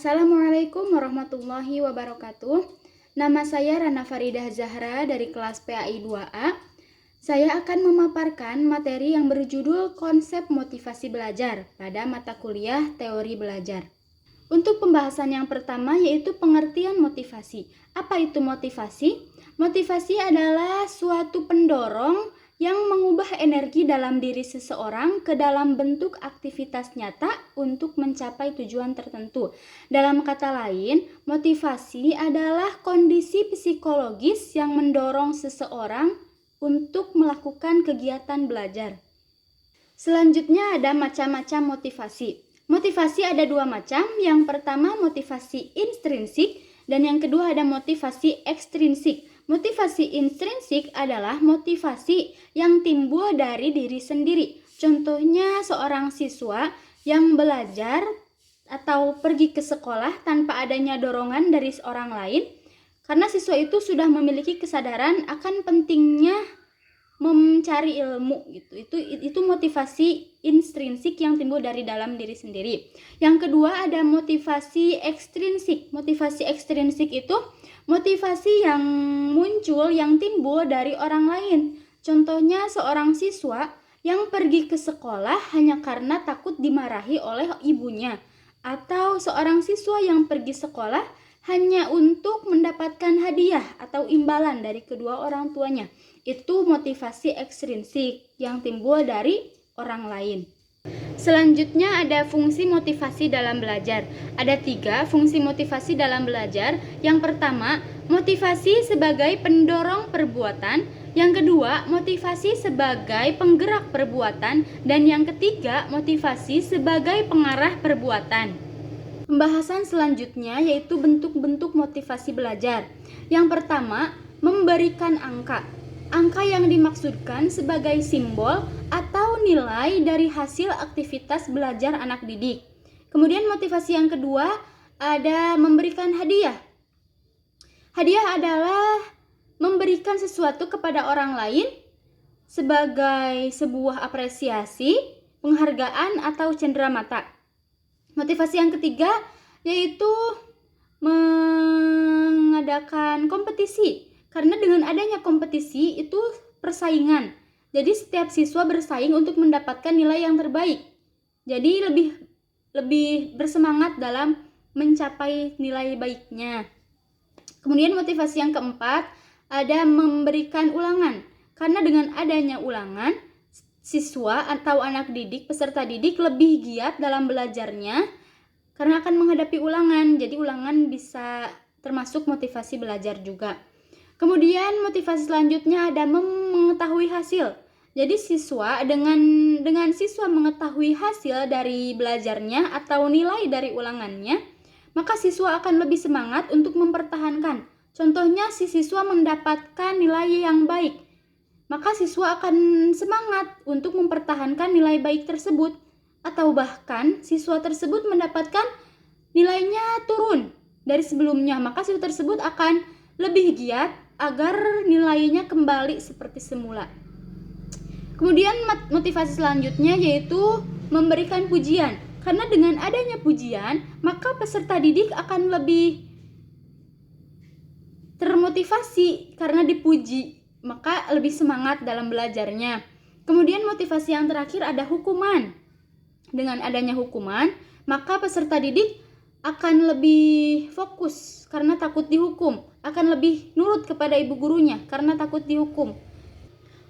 Assalamualaikum warahmatullahi wabarakatuh. Nama saya Rana Faridah Zahra dari kelas PAI 2A. Saya akan memaparkan materi yang berjudul konsep motivasi belajar pada mata kuliah teori belajar. Untuk pembahasan yang pertama yaitu pengertian motivasi. Apa itu motivasi? Motivasi adalah suatu pendorong yang mengubah energi dalam diri seseorang ke dalam bentuk aktivitas nyata untuk mencapai tujuan tertentu. Dalam kata lain, motivasi adalah kondisi psikologis yang mendorong seseorang untuk melakukan kegiatan belajar. Selanjutnya ada macam-macam motivasi. Motivasi ada dua macam. Yang pertama motivasi intrinsik dan yang kedua ada motivasi ekstrinsik. Motivasi intrinsik adalah motivasi yang timbul dari diri sendiri. Contohnya seorang siswa yang belajar atau pergi ke sekolah tanpa adanya dorongan dari seorang lain, karena siswa itu sudah memiliki kesadaran akan pentingnya mencari ilmu gitu. Itu motivasi intrinsik yang timbul dari dalam diri sendiri. Yang kedua ada motivasi ekstrinsik. Motivasi ekstrinsik itu motivasi yang muncul, yang timbul dari orang lain. Contohnya seorang siswa yang pergi ke sekolah hanya karena takut dimarahi oleh ibunya, atau seorang siswa yang pergi sekolah hanya untuk mendapatkan hadiah atau imbalan dari kedua orang tuanya. Itu motivasi ekstrinsik yang timbul dari orang lain. Selanjutnya ada fungsi motivasi dalam belajar. Ada 3 fungsi motivasi dalam belajar. Yang pertama, motivasi sebagai pendorong perbuatan. Yang kedua, motivasi sebagai penggerak perbuatan. Dan yang ketiga, motivasi sebagai pengarah perbuatan. Pembahasan selanjutnya yaitu bentuk-bentuk motivasi belajar. Yang pertama, memberikan angka. Angka yang dimaksudkan sebagai simbol atau nilai dari hasil aktivitas belajar anak didik. Kemudian motivasi yang kedua ada memberikan hadiah. Hadiah adalah memberikan sesuatu kepada orang lain sebagai sebuah apresiasi, penghargaan atau cenderamata. Motivasi yang ketiga yaitu mengadakan kompetisi. Karena dengan adanya kompetisi itu persaingan. Jadi setiap siswa bersaing untuk mendapatkan nilai yang terbaik. Jadi lebih bersemangat dalam mencapai nilai baiknya. Kemudian motivasi yang keempat ada memberikan ulangan. Karena dengan adanya ulangan, siswa atau anak didik, peserta didik lebih giat dalam belajarnya karena akan menghadapi ulangan. Jadi ulangan bisa termasuk motivasi belajar juga. Kemudian motivasi selanjutnya ada mengetahui hasil. Jadi siswa dengan siswa mengetahui hasil dari belajarnya atau nilai dari ulangannya, maka siswa akan lebih semangat untuk mempertahankan. Contohnya si siswa mendapatkan nilai yang baik, maka siswa akan semangat untuk mempertahankan nilai baik tersebut. Atau bahkan siswa tersebut mendapatkan nilainya turun dari sebelumnya, maka siswa tersebut akan lebih giat agar nilainya kembali seperti semula. Kemudian motivasi selanjutnya yaitu memberikan pujian. Karena dengan adanya pujian, maka peserta didik akan lebih termotivasi karena dipuji, maka lebih semangat dalam belajarnya. Kemudian motivasi yang terakhir ada hukuman. Dengan adanya hukuman, maka peserta didik akan lebih fokus karena takut dihukum, akan lebih nurut kepada ibu gurunya karena takut dihukum.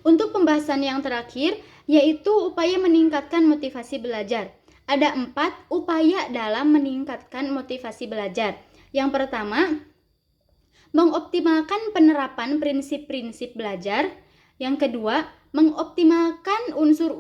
Untuk pembahasan yang terakhir yaitu upaya meningkatkan motivasi belajar. Ada 4 upaya dalam meningkatkan motivasi belajar. Yang pertama, mengoptimalkan penerapan prinsip-prinsip belajar. Yang kedua, mengoptimalkan unsur